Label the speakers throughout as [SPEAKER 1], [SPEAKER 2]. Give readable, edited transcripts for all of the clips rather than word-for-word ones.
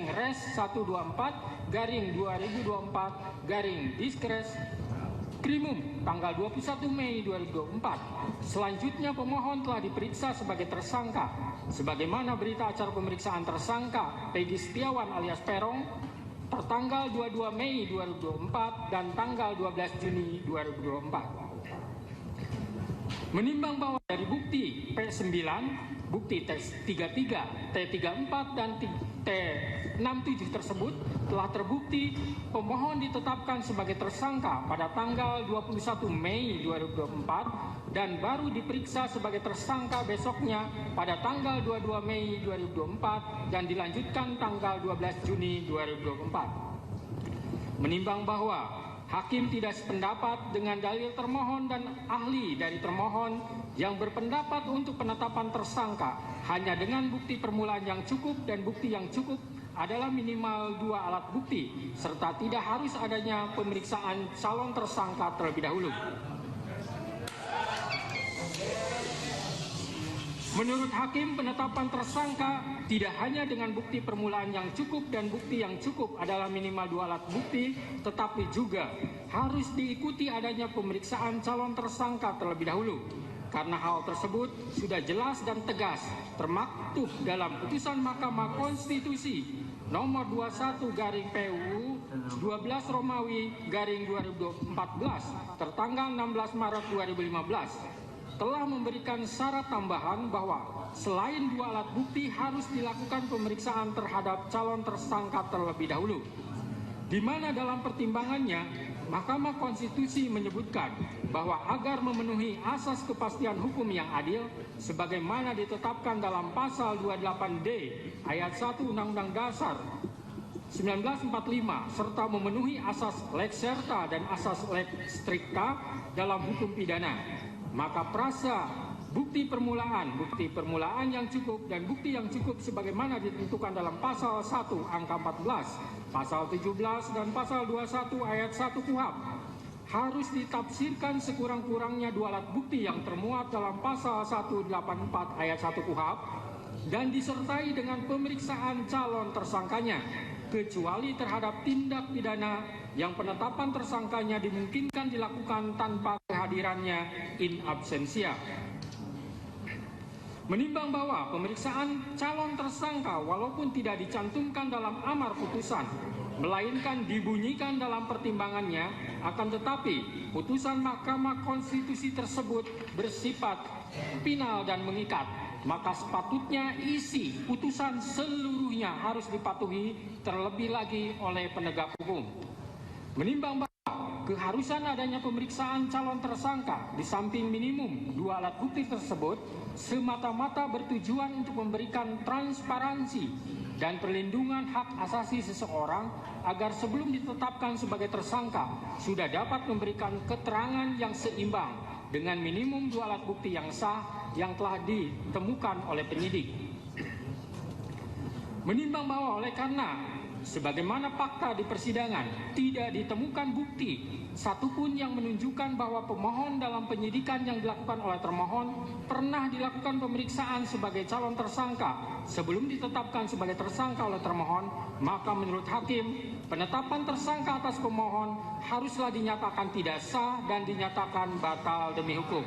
[SPEAKER 1] Res 124 garing 2024 garing Diskres Krimum tanggal 21 Mei 2024. Selanjutnya pemohon telah diperiksa sebagai tersangka sebagaimana berita acara pemeriksaan tersangka Peggy Setiawan alias Peron pertanggal 22 Mei 2024 dan tanggal 12 Juni 2024. Menimbang bahwa dari bukti P9, bukti T33, T34, dan T67 tersebut telah terbukti pemohon ditetapkan sebagai tersangka pada tanggal 21 Mei 2024 dan baru diperiksa sebagai tersangka besoknya pada tanggal 22 Mei 2024 dan dilanjutkan tanggal 12 Juni 2024. Menimbang bahwa hakim tidak sependapat dengan dalil termohon dan ahli dari termohon yang berpendapat untuk penetapan tersangka hanya dengan bukti permulaan yang cukup dan bukti yang cukup adalah minimal 2 alat bukti serta tidak harus adanya pemeriksaan calon tersangka terlebih dahulu. Menurut hakim, penetapan tersangka tidak hanya dengan bukti permulaan yang cukup dan bukti yang cukup adalah minimal 2 alat bukti, tetapi juga harus diikuti adanya pemeriksaan calon tersangka terlebih dahulu. Karena hal tersebut sudah jelas dan tegas termaktub dalam putusan Mahkamah Konstitusi nomor 21 garing PUU 12 Romawi garing 2014 tertanggal 16 Maret 2015. Telah memberikan syarat tambahan bahwa selain 2 alat bukti harus dilakukan pemeriksaan terhadap calon tersangka terlebih dahulu. Di mana dalam pertimbangannya, Mahkamah Konstitusi menyebutkan bahwa agar memenuhi asas kepastian hukum yang adil, sebagaimana ditetapkan dalam pasal 28D ayat 1 Undang-Undang Dasar 1945 serta memenuhi asas lex serta dan asas lex stricta dalam hukum pidana, maka prasa bukti permulaan yang cukup dan bukti yang cukup sebagaimana ditentukan dalam pasal 1 angka 14, pasal 17 dan pasal 21 ayat 1 KUHP harus ditafsirkan sekurang-kurangnya 2 alat bukti yang termuat dalam pasal 184 ayat 1 KUHP dan disertai dengan pemeriksaan calon tersangkanya, kecuali terhadap tindak pidana yang penetapan tersangkanya dimungkinkan dilakukan tanpa kehadirannya in absentia. Menimbang bahwa pemeriksaan calon tersangka walaupun tidak dicantumkan dalam amar putusan, melainkan dibunyikan dalam pertimbangannya, akan tetapi putusan Mahkamah Konstitusi tersebut bersifat final dan mengikat, maka sepatutnya isi putusan seluruhnya harus dipatuhi terlebih lagi oleh penegak hukum. Menimbang bahwa keharusan adanya pemeriksaan calon tersangka di samping minimum 2 alat bukti tersebut semata-mata bertujuan untuk memberikan transparansi dan perlindungan hak asasi seseorang agar sebelum ditetapkan sebagai tersangka sudah dapat memberikan keterangan yang seimbang dengan minimum 2 alat bukti yang sah yang telah ditemukan oleh penyidik. Menimbang bahwa oleh karena sebagaimana fakta di persidangan tidak ditemukan bukti satupun yang menunjukkan bahwa pemohon dalam penyidikan yang dilakukan oleh termohon pernah dilakukan pemeriksaan sebagai calon tersangka sebelum ditetapkan sebagai tersangka oleh termohon, maka menurut hakim penetapan tersangka atas pemohon haruslah dinyatakan tidak sah dan dinyatakan batal demi hukum.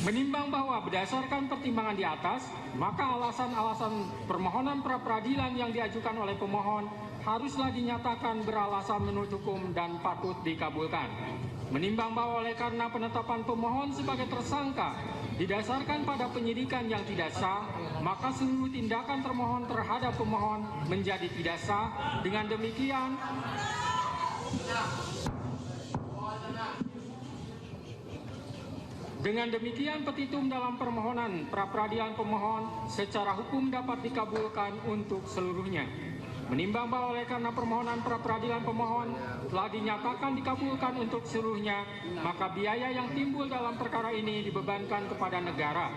[SPEAKER 1] Menimbang bahwa berdasarkan pertimbangan di atas, maka alasan-alasan permohonan pra-peradilan yang diajukan oleh pemohon haruslah dinyatakan beralasan menurut hukum dan patut dikabulkan. Menimbang bahwa oleh karena penetapan pemohon sebagai tersangka didasarkan pada penyidikan yang tidak sah, maka seluruh tindakan termohon terhadap pemohon menjadi tidak sah. Dengan demikian petitum dalam permohonan pra-peradilan pemohon secara hukum dapat dikabulkan untuk seluruhnya. Menimbang bahwa oleh karena permohonan pra-peradilan pemohon telah dinyatakan dikabulkan untuk seluruhnya, maka biaya yang timbul dalam perkara ini dibebankan kepada negara.